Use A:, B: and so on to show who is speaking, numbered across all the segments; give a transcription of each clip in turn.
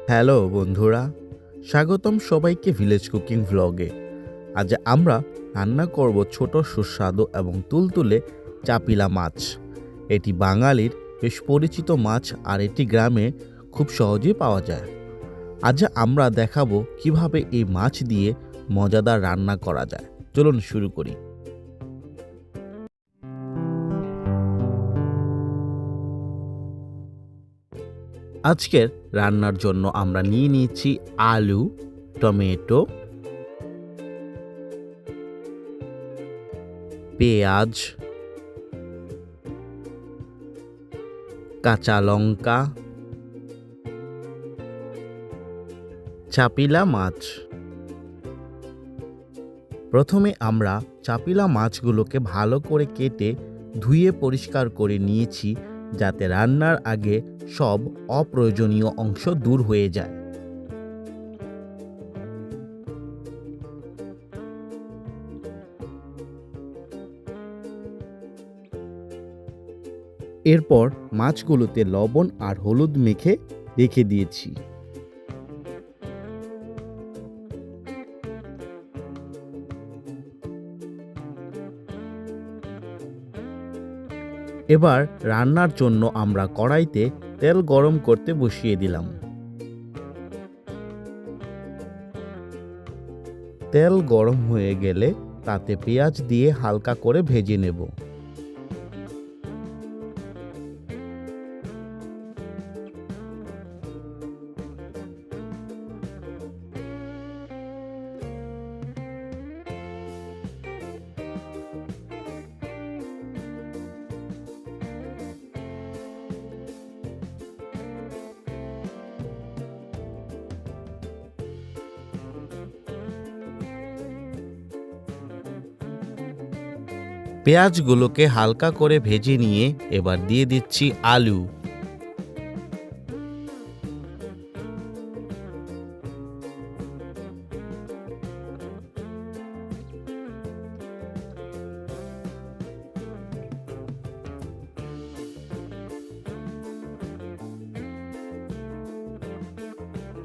A: Hello বন্ধুরা, স্বাগতম সবাইকে ভিলেজ কুকিং ভ্লগে। আজ আমরা রান্না করব ছোট সুস্বাদু এবং তুলতুলে চাপিলা মাছ। এটি বাঙালির বেশ পরিচিত মাছ আর এটি গ্রামে খুব সহজেই পাওয়া যায়। আজ আমরা দেখাবো কিভাবে এই মাছ দিয়ে মজাদার রান্না করা যায়। চলুন শুরু করি। আজকের রান্নার জন্য আমরা নিয়ে নিয়েছি আলু, টমেটো, পেঁয়াজ, কাঁচা লঙ্কা, চাপিলা মাছ। প্রথমে আমরা চাপিলা মাছগুলোকে ভালো করে কেটে ধুয়ে পরিষ্কার করে নিয়েছি, যাতে রান্নার আগে সব অপ্রয়োজনীয় অংশ দূর হয়ে যায়। এরপর মাছগুলোতে লবণ আর হলুদ মেখে রেখে দিয়েছি। এবার রান্নার জন্য আমরা কড়াইতে তেল গরম করতে বসিয়ে দিলাম। তেল গরম হয়ে গেলে তাতে পেঁয়াজ দিয়ে হালকা করে ভেজে নেব। পেঁয়াজগুলোকে হালকা করে ভেজে নিয়ে এবার দিয়ে দিচ্ছি আলু।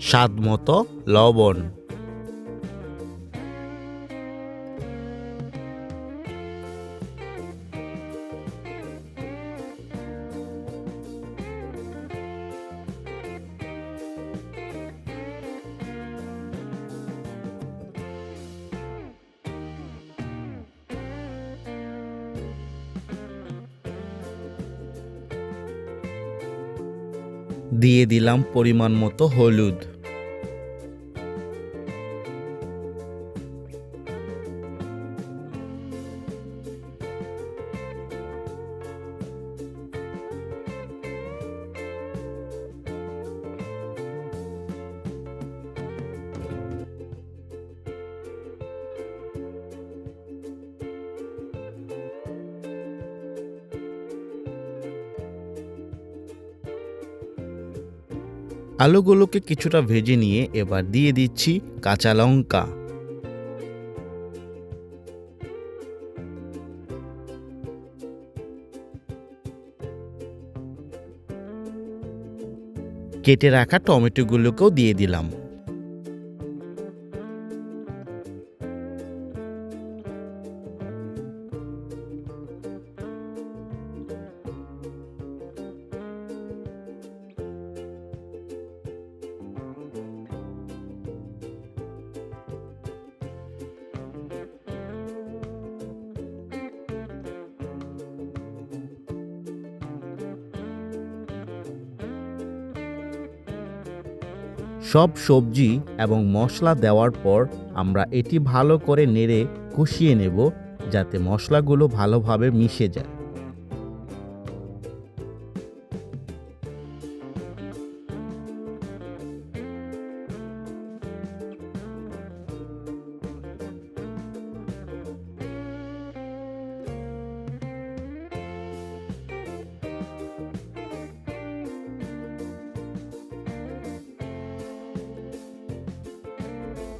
A: স্বাদ মতো লবণ। দিয়ে দিলাম পরিমাণ মতো হলুদ। আলুগুলোকে কিছুটা ভেজে নিয়ে এবার দিয়ে দিচ্ছি কাঁচা লঙ্কা। কেটে রাখা টমেটোগুলোকেও দিয়ে দিলাম। সব সবজি এবং মশলা দেওয়ার পর আমরা এটি ভালো করে নেড়ে কষিয়ে নেব, যাতে মশলাগুলো ভালোভাবে মিশে যায়।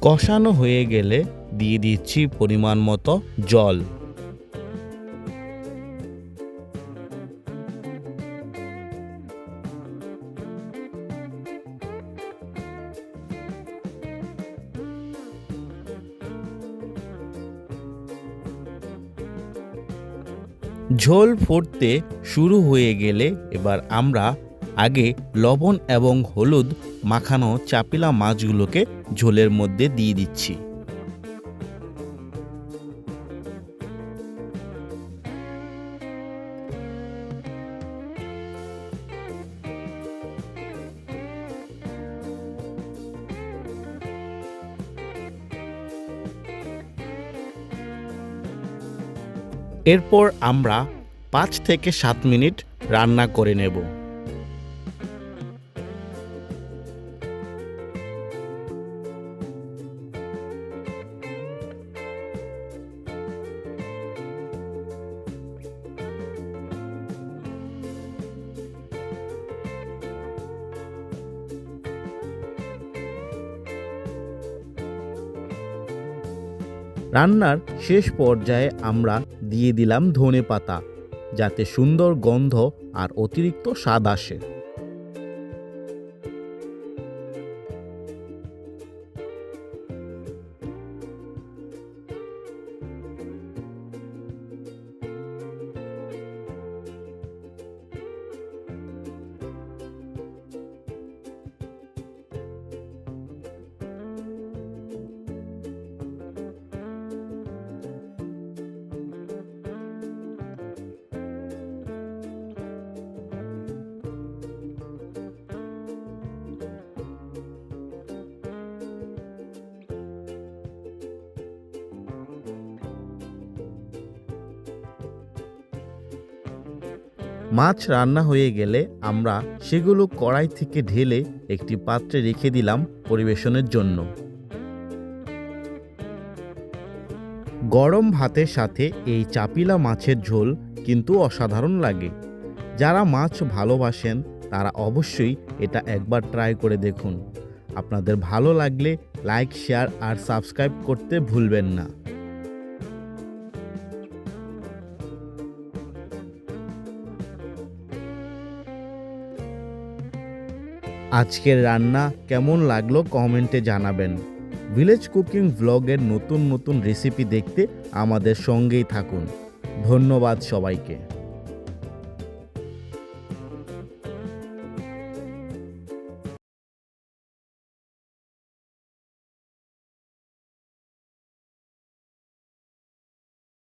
A: কষানো হয়ে গেলে দিয়ে দিচ্ছি পরিমাণ মতো জল। ঝোল ফুটতে শুরু হয়ে গেলে এবার আমরা আগে লবণ এবং হলুদ মাখানো চাপিলা মাছগুলোকে ঝোলের মধ্যে দিয়ে দিচ্ছি। এরপর আমরা 5 থেকে 7 মিনিট রান্না করে নেব। রান্নার শেষ পর্যায়ে আমরা দিয়ে দিলাম ধনেপাতা, যাতে সুন্দর গন্ধ আর অতিরিক্ত স্বাদ আসে। মাছ রান্না হয়ে গেলে আমরা সেগুলো কড়াই থেকে ঢেলে একটি পাত্রে রেখে দিলাম পরিবেশনের জন্য। গরম ভাতের সাথে এই চাপিলা মাছের ঝোল কিন্তু অসাধারণ লাগে। যারা মাছ ভালোবাসেন তারা অবশ্যই এটা একবার ট্রাই করে দেখুন। আপনাদের ভালো লাগলে লাইক, শেয়ার আর সাবস্ক্রাইব করতে ভুলবেন না। আজকের রান্না কেমন লাগলো কমেন্টে জানাবেন। ভিলেজ কুকিং ভ্লগের নতুন নতুন রেসিপি দেখতে আমাদের সঙ্গেই থাকুন। ধন্যবাদ সবাইকে।